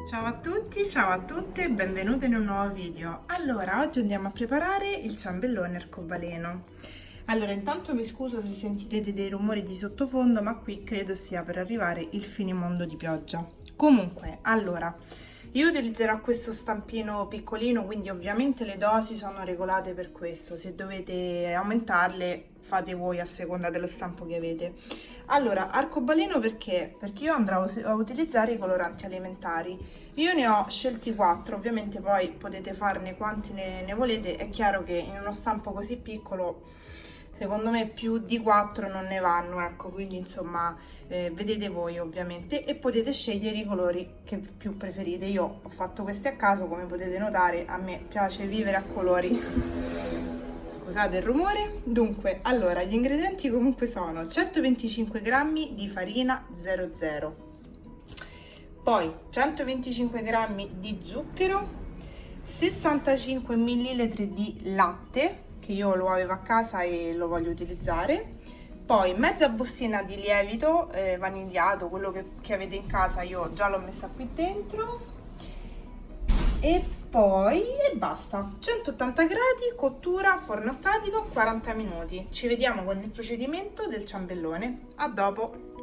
Ciao a tutti, ciao a tutte e benvenuti in un nuovo video. Allora, oggi andiamo a preparare il ciambellone arcobaleno. Allora, intanto mi scuso se sentirete dei rumori di sottofondo, ma qui credo sia per arrivare il finimondo di pioggia. Comunque, allora, io utilizzerò questo stampino piccolino, quindi ovviamente le dosi sono regolate per questo. Se dovete aumentarle, fate voi a seconda dello stampo che avete. Allora, arcobaleno perché? Perché io andrò a utilizzare i coloranti alimentari. Io ne ho scelti 4, ovviamente poi potete farne quanti ne volete. È chiaro che in uno stampo così piccolo, secondo me più di 4 non ne vanno, ecco, quindi insomma vedete voi ovviamente e potete scegliere i colori che più preferite. Io ho fatto questi a caso, come potete notare, a me piace vivere a colori. Scusate il rumore. Dunque, allora, gli ingredienti comunque sono 125 grammi di farina 00, poi 125 grammi di zucchero, 65 millilitri di latte, che io lo avevo a casa e lo voglio utilizzare, poi mezza bustina di lievito vanigliato, quello che avete in casa, io già l'ho messa qui dentro, e poi basta. 180 gradi, cottura, forno statico, 40 minuti. Ci vediamo con il procedimento del ciambellone. A dopo!